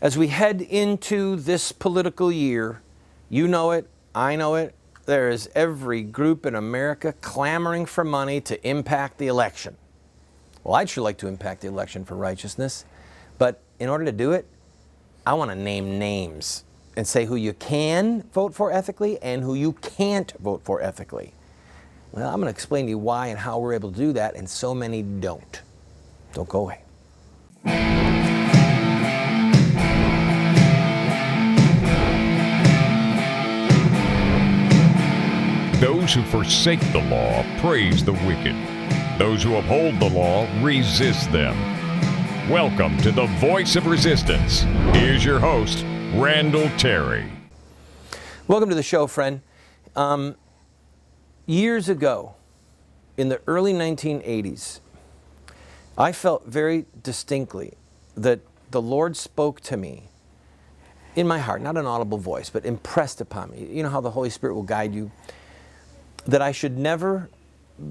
As we head into this political year, you know it, I know it, there is every group in America clamoring for money to impact the election. Well, I'd sure like to impact the election for righteousness, but in order to do it, I want to name names and say who you can vote for ethically and who you can't vote for ethically. Well, I'm going to explain to you why and how we're able to do that, and so many don't. Don't go away. Those who forsake the law praise the wicked. Those who uphold the law resist them. Welcome to the Voice of Resistance. Here's your host, Randall Terry. Welcome to the show, friend. Years ago, in the early 1980s, I felt very distinctly that the Lord spoke to me in my heart, not an audible voice, but impressed upon me. You know how the Holy Spirit will guide you? That I should never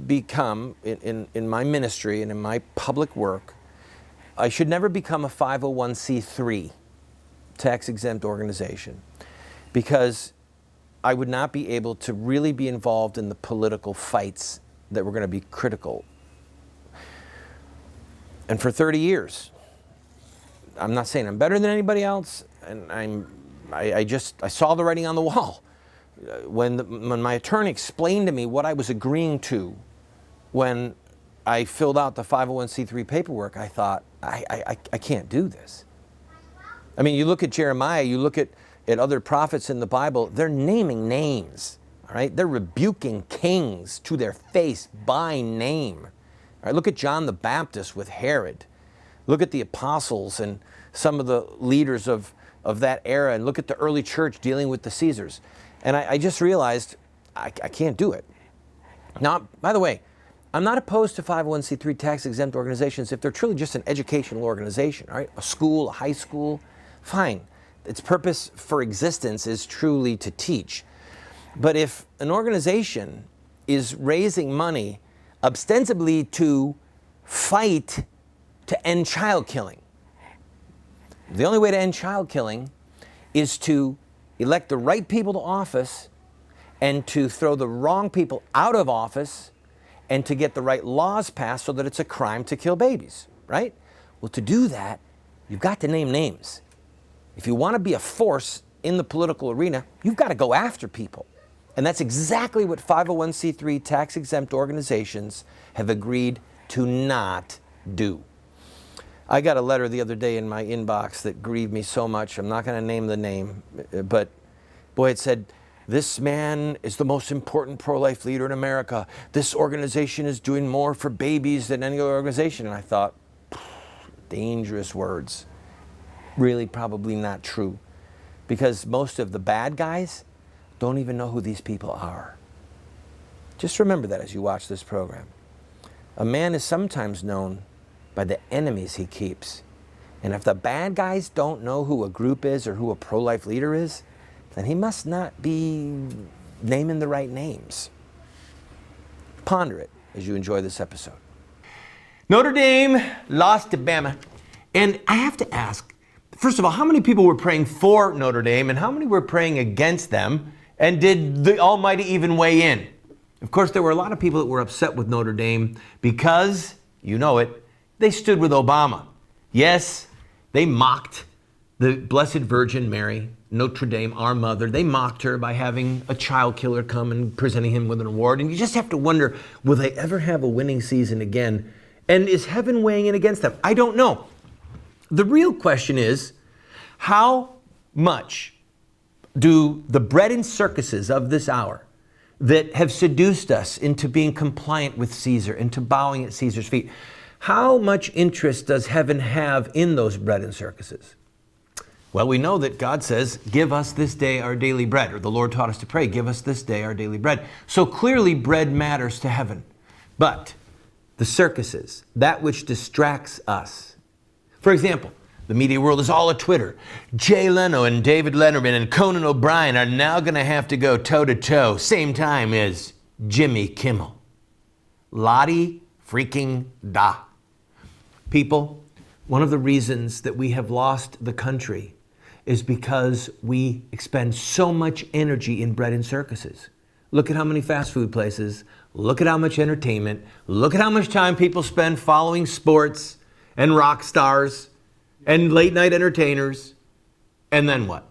become, in my ministry and in my public work, I should never become a 501c3 tax-exempt organization, because I would not be able to really be involved in the political fights that were going to be critical. And for 30 years, I'm not saying I'm better than anybody else, and I saw the writing on the wall. When my attorney explained to me what I was agreeing to when I filled out the 501c3 paperwork, I thought, I can't do this. I mean, you look at Jeremiah, you look at other prophets in the Bible, they're naming names, all right? They're rebuking kings to their face by name. All right? Look at John the Baptist with Herod. Look at the apostles and some of the leaders of that era, and look at the early church dealing with the Caesars. And I just realized I can't do it. Now, by the way, I'm not opposed to 501c3 tax-exempt organizations if they're truly just an educational organization, all right? A school, a high school, fine. Its purpose for existence is truly to teach. But if an organization is raising money ostensibly to fight to end child killing, the only way to end child killing is to elect the right people to office and to throw the wrong people out of office and to get the right laws passed so that it's a crime to kill babies, right? Well, to do that, you've got to name names. If you want to be a force in the political arena, you've got to go after people. And that's exactly what 501c3 tax-exempt organizations have agreed to not do. I got a letter the other day in my inbox that grieved me so much. I'm not going to name the name, but boy, it said, "This man is the most important pro-life leader in America. This organization is doing more for babies than any other organization." And I thought, dangerous words. Really probably not true, because most of the bad guys don't even know who these people are. Just remember that as you watch this program. A man is sometimes known by the enemies he keeps. And if the bad guys don't know who a group is or who a pro-life leader is, then he must not be naming the right names. Ponder it as you enjoy this episode. Notre Dame lost to Bama. And I have to ask, first of all, how many people were praying for Notre Dame and how many were praying against them? And did the Almighty even weigh in? Of course, there were a lot of people that were upset with Notre Dame because, you know it, they stood with Obama. Yes, they mocked the Blessed Virgin Mary, Notre Dame, our mother. They mocked her by having a child killer come and presenting him with an award. And you just have to wonder, will they ever have a winning season again? And is heaven weighing in against them? I don't know. The real question is, how much do the bread and circuses of this hour that have seduced us into being compliant with Caesar, into bowing at Caesar's feet, how much interest does heaven have in those bread and circuses? Well, we know that God says, "Give us this day our daily bread," or the Lord taught us to pray, "Give us this day our daily bread." So clearly bread matters to heaven. But the circuses, that which distracts us. For example, the media world is all a Twitter. Jay Leno and David Letterman and Conan O'Brien are now going to have to go toe-to-toe, same time as Jimmy Kimmel. Lottie freaking da. People, one of the reasons that we have lost the country is because we expend so much energy in bread and circuses. Look at how many fast food places, look at how much entertainment, look at how much time people spend following sports and rock stars and late night entertainers. And then what?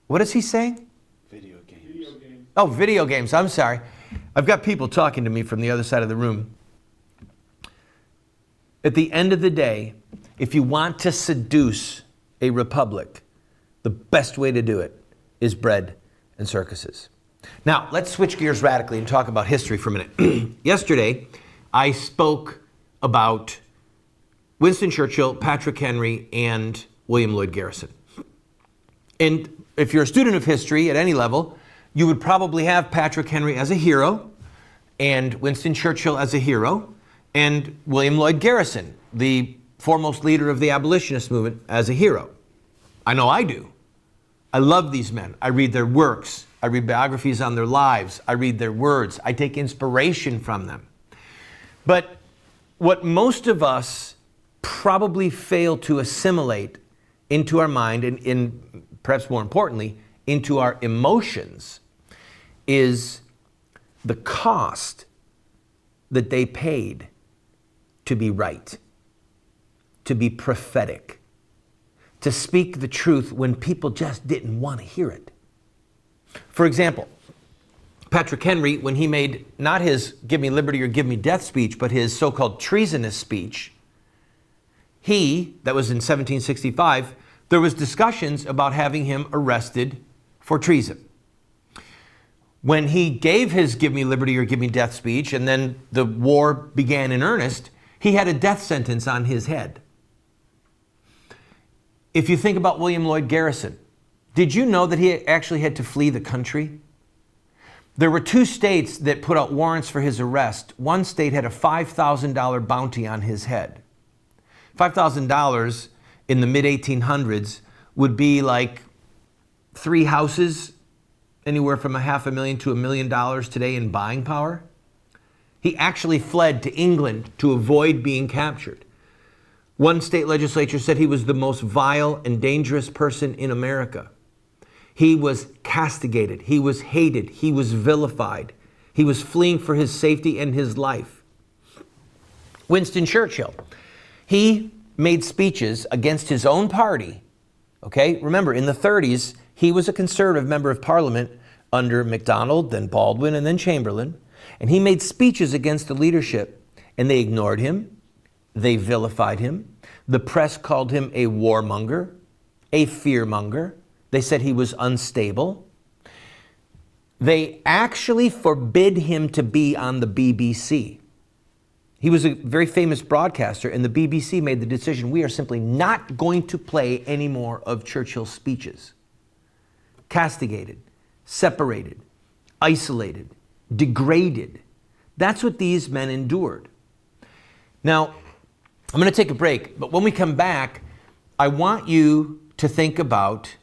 What is he saying? Video games. Oh, video games. I'm sorry. I've got people talking to me from the other side of the room. At the end of the day, if you want to seduce a republic, the best way to do it is bread and circuses. Now, let's switch gears radically and talk about history for a minute. Yesterday, I spoke about Winston Churchill, Patrick Henry, and William Lloyd Garrison. And if you're a student of history at any level, you would probably have Patrick Henry as a hero, and Winston Churchill as a hero, and William Lloyd Garrison, the foremost leader of the abolitionist movement, as a hero. I know I do. I love these men. I read their works. I read biographies on their lives. I read their words. I take inspiration from them. But what most of us probably fail to assimilate into our mind, and perhaps more importantly, into our emotions, is the cost that they paid to be right, to be prophetic, to speak the truth when people just didn't want to hear it. For example, Patrick Henry, when he made not his "Give me liberty or give me death" speech, but his so-called treasonous speech, that was in 1765, there was discussions about having him arrested for treason. When he gave his "Give me liberty or give me death" speech, and then the war began in earnest, he had a death sentence on his head. If you think about William Lloyd Garrison, did you know that he actually had to flee the country? There were 2 states that put out warrants for his arrest. One state had a $5,000 bounty on his head. $5,000 in the mid-1800s would be like 3 houses, anywhere from $500,000 to $1 million today in buying power. He actually fled to England to avoid being captured. One state legislature said he was the most vile and dangerous person in America. He was castigated. He was hated. He was vilified. He was fleeing for his safety and his life. Winston Churchill, he made speeches against his own party. Okay, remember, in the 30s, he was a conservative member of parliament under MacDonald, then Baldwin, and then Chamberlain. And he made speeches against the leadership, and they ignored him. They vilified him. The press called him a warmonger, a fearmonger. They said he was unstable. They actually forbid him to be on the BBC. He was a very famous broadcaster, and the BBC made the decision, we are simply not going to play any more of Churchill's speeches. Castigated, separated, isolated, degraded. That's what these men endured. Now, I'm going to take a break, but when we come back, I want you to think about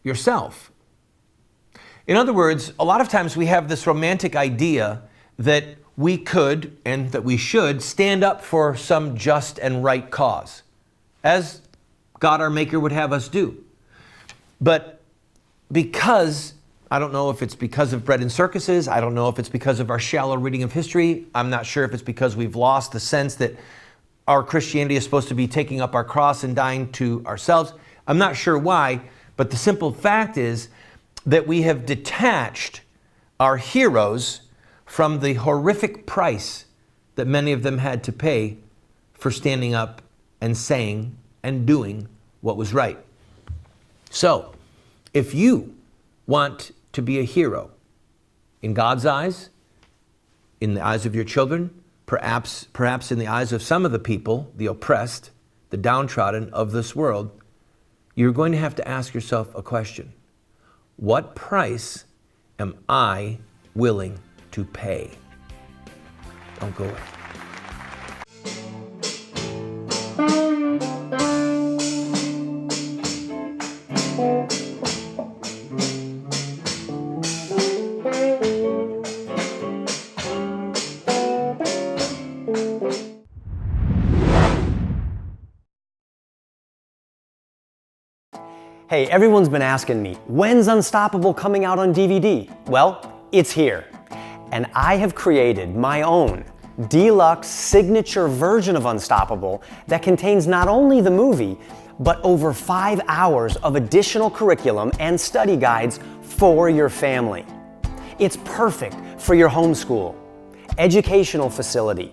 yourself. In other words, a lot of times we have this romantic idea that we could and that we should stand up for some just and right cause, as God our Maker would have us do. But because, I don't know if it's because of bread and circuses, I don't know if it's because of our shallow reading of history, I'm not sure if it's because we've lost the sense that our Christianity is supposed to be taking up our cross and dying to ourselves. I'm not sure why, but the simple fact is that we have detached our heroes from the horrific price that many of them had to pay for standing up and saying and doing what was right. So, if you want to be a hero in God's eyes, in the eyes of your children, perhaps in the eyes of some of the people, the oppressed, the downtrodden of this world, you're going to have to ask yourself a question. What price am I willing to pay? Don't go away. Hey, everyone's been asking me, when's Unstoppable coming out on DVD? Well, it's here. And I have created my own deluxe signature version of Unstoppable that contains not only the movie, but over 5 hours of additional curriculum and study guides for your family. It's perfect for your homeschool, educational facility,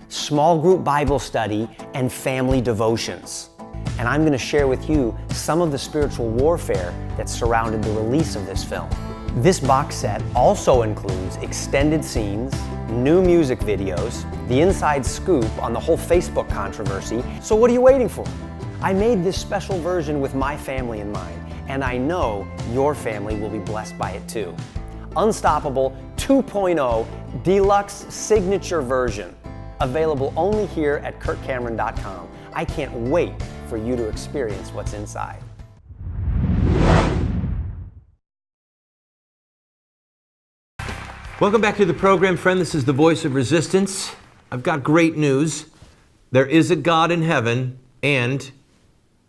small group Bible study, and family devotions. And I'm going to share with you some of the spiritual warfare that surrounded the release of this film. This box set also includes extended scenes, new music videos, the inside scoop on the whole Facebook controversy. So what are you waiting for? I made this special version with my family in mind, and I know your family will be blessed by it too. Unstoppable 2.0 Deluxe Signature Version, available only here at KurtCameron.com. I can't wait for you to experience what's inside. Welcome back to the program, friend. This is the Voice of Resistance. I've got great news. There is a God in heaven, and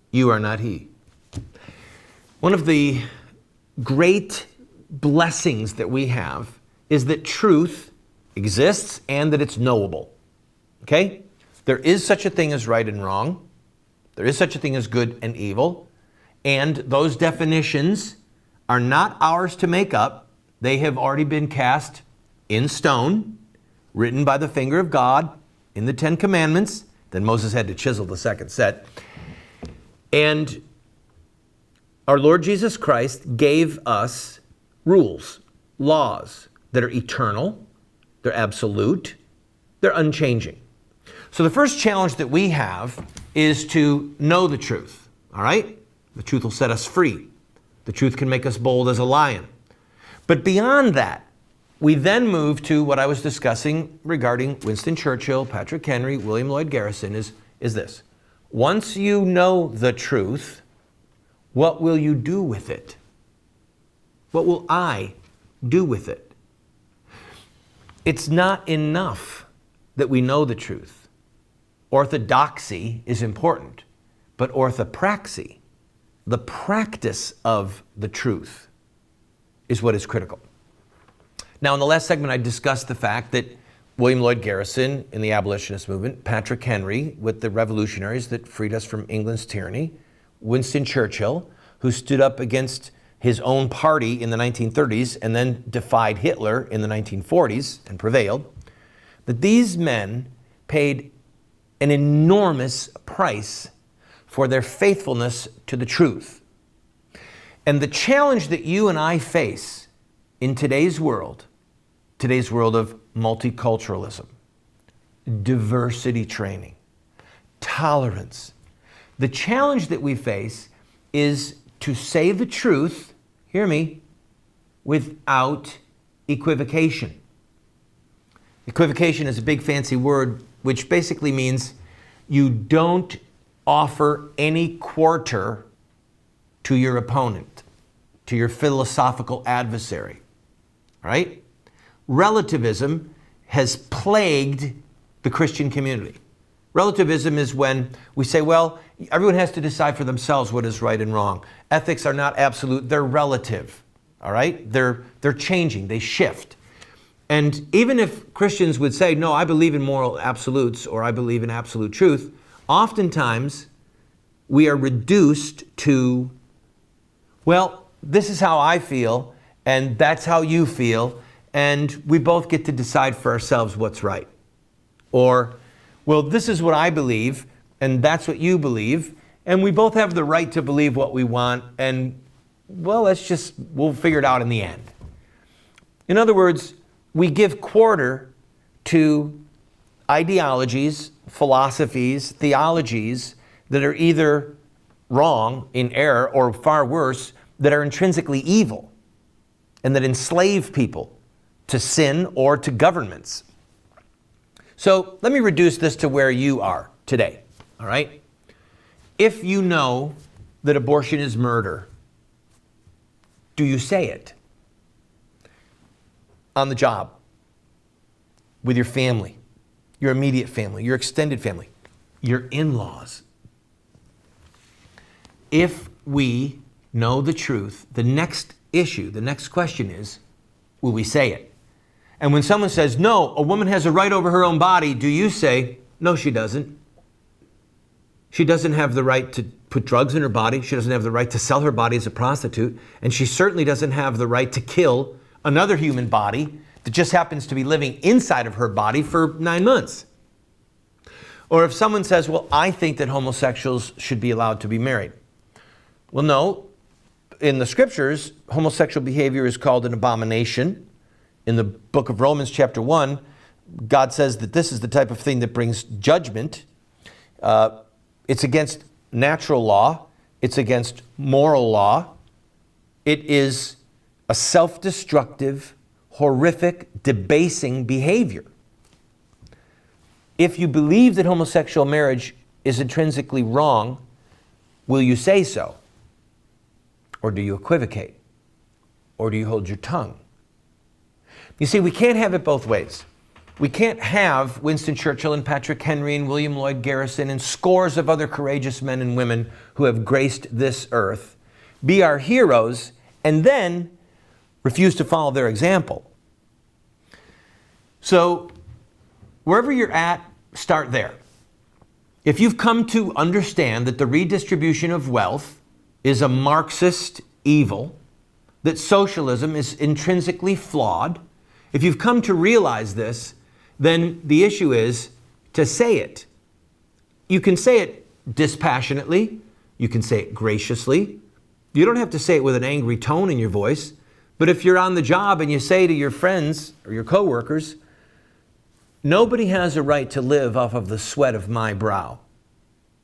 you are not He. One of the great blessings that we have is that truth exists and that it's knowable. Okay? There is such a thing as right and wrong. There is such a thing as good and evil. And those definitions are not ours to make up. They have already been cast in stone, written by the finger of God in the Ten Commandments. Then Moses had to chisel the second set. And our Lord Jesus Christ gave us rules, laws that are eternal, they're absolute, they're unchanging. So the first challenge that we have is to know the truth, all right? The truth will set us free. The truth can make us bold as a lion. But beyond that, we then move to what I was discussing regarding Winston Churchill, Patrick Henry, William Lloyd Garrison is this. Once you know the truth, what will you do with it? What will I do with it? It's not enough that we know the truth. Orthodoxy is important, but orthopraxy, the practice of the truth, is what is critical. Now, in the last segment, I discussed the fact that William Lloyd Garrison in the abolitionist movement, Patrick Henry with the revolutionaries that freed us from England's tyranny, Winston Churchill, who stood up against his own party in the 1930s and then defied Hitler in the 1940s and prevailed, that these men paid an enormous price for their faithfulness to the truth. And the challenge that you and I face in today's world of multiculturalism, diversity training, tolerance, the challenge that we face is to say the truth, hear me, without equivocation. Equivocation is a big fancy word which basically means you don't offer any quarter to your opponent, to your philosophical adversary, right? Relativism has plagued the Christian community. Relativism is when we say, well, everyone has to decide for themselves what is right and wrong. Ethics are not absolute, they're relative, all right? They're changing, they shift. And even if Christians would say, no, I believe in moral absolutes or I believe in absolute truth, oftentimes we are reduced to, well, this is how I feel and that's how you feel, and we both get to decide for ourselves what's right. Or, well, this is what I believe and that's what you believe, and we both have the right to believe what we want, and, well, we'll figure it out in the end. In other words, we give quarter to ideologies, philosophies, theologies that are either wrong, in error, or far worse, that are intrinsically evil and that enslave people to sin or to governments. So let me reduce this to where you are today, all right? If you know that abortion is murder, do you say it? On the job, with your family, your immediate family, your extended family, your in-laws. If we know the truth, the next issue, the next question is, will we say it? And when someone says, no, a woman has a right over her own body, do you say, no, she doesn't? She doesn't have the right to put drugs in her body. She doesn't have the right to sell her body as a prostitute. And she certainly doesn't have the right to kill another human body that just happens to be living inside of her body for 9 months. Or if someone says, well, I think that homosexuals should be allowed to be married. Well, no. In the scriptures, homosexual behavior is called an abomination. In the book of Romans chapter 1, God says that this is the type of thing that brings judgment. It's against natural law. It's against moral law. It is a self-destructive, horrific, debasing behavior. If you believe that homosexual marriage is intrinsically wrong, will you say so? Or do you equivocate? Or do you hold your tongue? You see, we can't have it both ways. We can't have Winston Churchill and Patrick Henry and William Lloyd Garrison and scores of other courageous men and women who have graced this earth be our heroes and then refuse to follow their example. So, wherever you're at, start there. If you've come to understand that the redistribution of wealth is a Marxist evil, that socialism is intrinsically flawed, if you've come to realize this, then the issue is to say it. You can say it dispassionately. You can say it graciously. You don't have to say it with an angry tone in your voice. But if you're on the job and you say to your friends or your coworkers, nobody has a right to live off of the sweat of my brow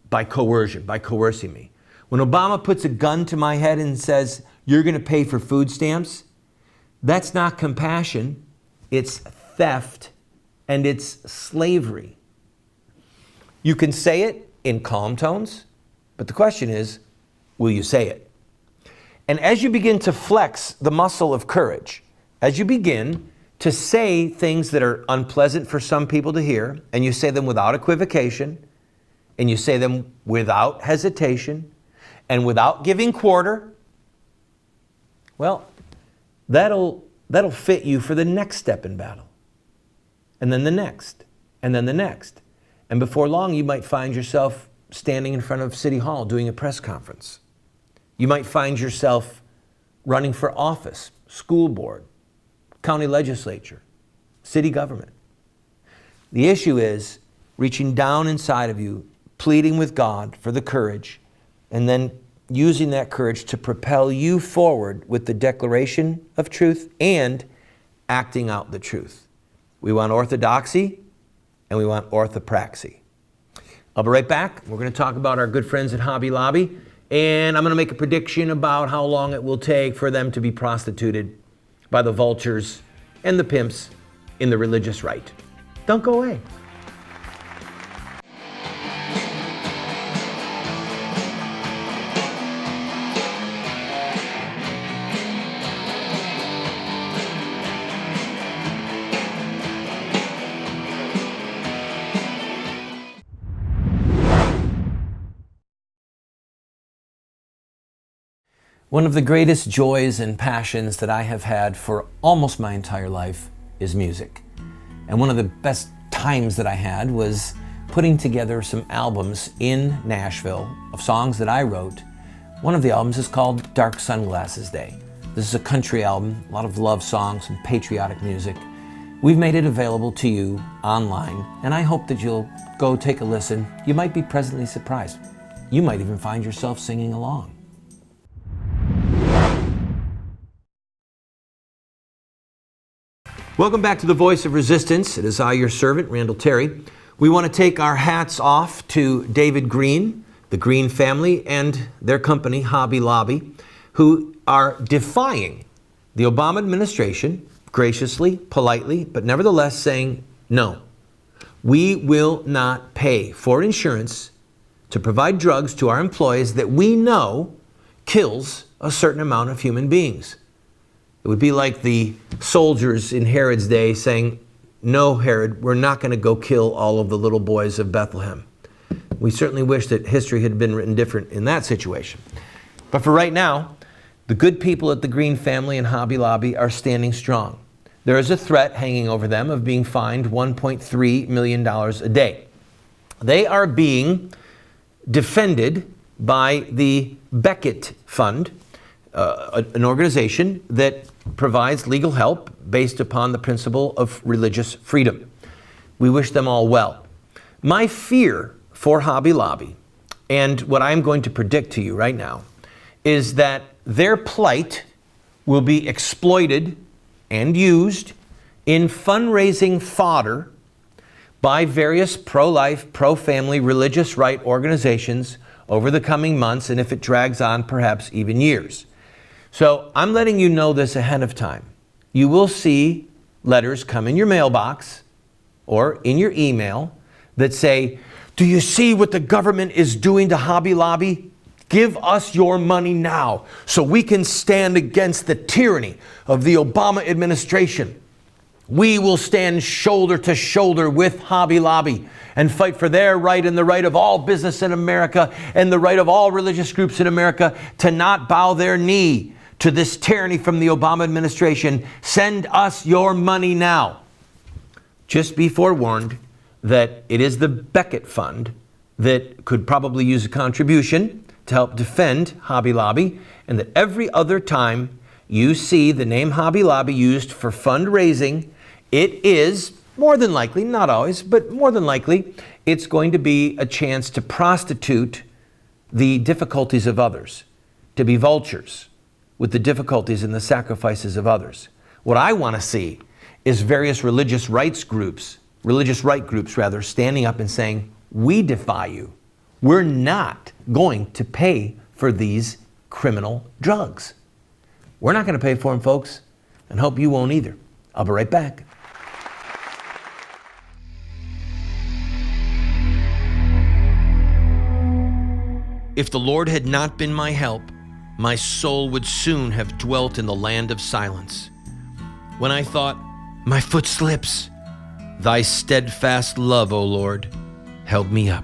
by coercion, by coercing me. When Obama puts a gun to my head and says, you're going to pay for food stamps, that's not compassion. It's theft. And it's slavery. You can say it in calm tones, but the question is, will you say it? And as you begin to flex the muscle of courage, as you begin to say things that are unpleasant for some people to hear, and you say them without equivocation, and you say them without hesitation, and without giving quarter, well, that'll fit you for the next step in battle. And then the next, and then the next. And before long, you might find yourself standing in front of City Hall doing a press conference. You might find yourself running for office, school board, county legislature, city government. The issue is reaching down inside of you, pleading with God for the courage, and then using that courage to propel you forward with the declaration of truth and acting out the truth. We want orthodoxy and we want orthopraxy. I'll be right back. We're going to talk about our good friends at Hobby Lobby, and I'm going to make a prediction about how long it will take for them to be prostituted by the vultures and the pimps in the religious right. Don't go away. One of the greatest joys and passions that I have had for almost my entire life is music. And one of the best times that I had was putting together some albums in Nashville of songs that I wrote. One of the albums is called Dark Sunglasses Day. This is a country album, a lot of love songs, some patriotic music. We've made it available to you online, and I hope that you'll go take a listen. You might be pleasantly surprised. You might even find yourself singing along. Welcome back to the Voice of Resistance. It is I, your servant, Randall Terry. We want to take our hats off to David Green, the Green family, and their company, Hobby Lobby, who are defying the Obama administration, graciously, politely, but nevertheless saying, no, we will not pay for insurance to provide drugs to our employees that we know kills a certain amount of human beings. It would be like the soldiers in Herod's day saying, no, Herod, we're not going to go kill all of the little boys of Bethlehem. We certainly wish that history had been written different in that situation. But for right now, the good people at the Green family and Hobby Lobby are standing strong. There is a threat hanging over them of being fined $1.3 million a day. They are being defended by the Beckett Fund, an organization that provides legal help based upon the principle of religious freedom. We wish them all well. My fear for Hobby Lobby, and what I'm going to predict to you right now, is that their plight will be exploited and used in fundraising fodder by various pro-life, pro-family, religious right organizations over the coming months, and if it drags on, perhaps even years. So I'm letting you know this ahead of time. You will see letters come in your mailbox or in your email that say, do you see what the government is doing to Hobby Lobby? Give us your money now so we can stand against the tyranny of the Obama administration. We will stand shoulder to shoulder with Hobby Lobby and fight for their right and the right of all business in America and the right of all religious groups in America to not bow their knee to this tyranny from the Obama administration. Send us your money now. Just be forewarned that it is the Beckett Fund that could probably use a contribution to help defend Hobby Lobby, and that every other time you see the name Hobby Lobby used for fundraising, it is more than likely, not always, but more than likely, it's going to be a chance to prostitute the difficulties of others, to be vultures with the difficulties and the sacrifices of others. What I want to see is various religious right groups, standing up and saying, we defy you. We're not going to pay for these criminal drugs. We're not going to pay for them, folks, and hope you won't either. I'll be right back. If the Lord had not been my help, my soul would soon have dwelt in the land of silence. When I thought, my foot slips, thy steadfast love, O Lord, held me up.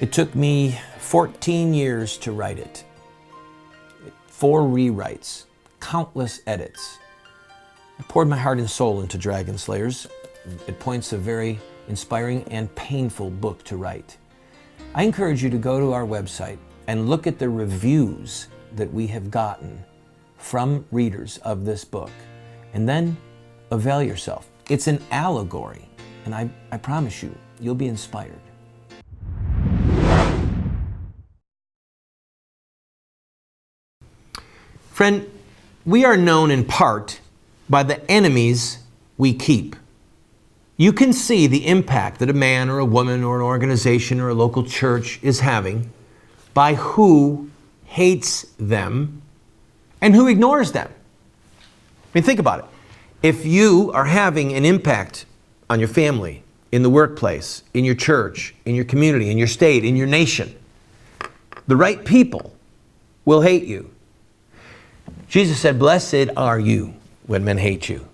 It took me 14 years to write it. 4 rewrites, countless edits. I poured my heart and soul into Dragon Slayers. It points a very inspiring and painful book to write. I encourage you to go to our website and look at the reviews that we have gotten from readers of this book, and then avail yourself. It's an allegory, and I promise you, you'll be inspired. Friend, we are known in part by the enemies we keep. You can see the impact that a man or a woman or an organization or a local church is having by who hates them and who ignores them. I mean, think about it. If you are having an impact on your family, in the workplace, in your church, in your community, in your state, in your nation, the right people will hate you. Jesus said, blessed are you when men hate you.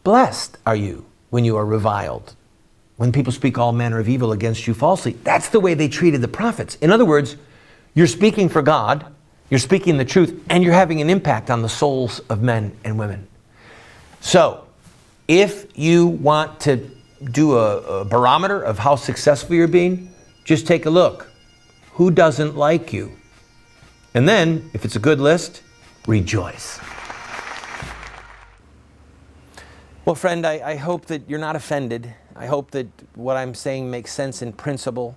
Blessed are you when you are reviled, when people speak all manner of evil against you falsely. That's the way they treated the prophets. In other words, you're speaking for God, you're speaking the truth, and you're having an impact on the souls of men and women. So, if you want to do a barometer of how successful you're being, just take a look. Who doesn't like you? And then, if it's a good list, rejoice. Well, friend, I hope that you're not offended. I hope that what I'm saying makes sense in principle.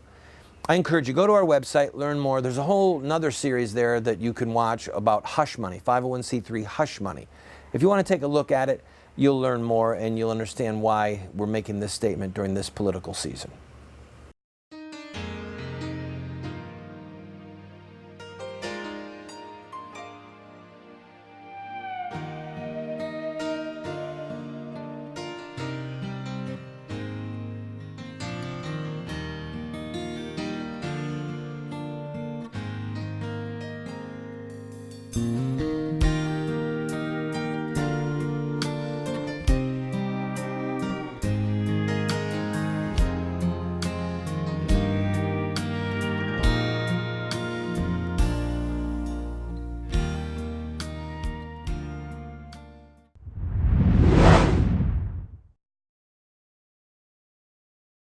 I encourage you, go to our website, learn more. There's a whole another series there that you can watch about hush money, 501c3 hush money. If you want to take a look at it, you'll learn more and you'll understand why we're making this statement during this political season. you.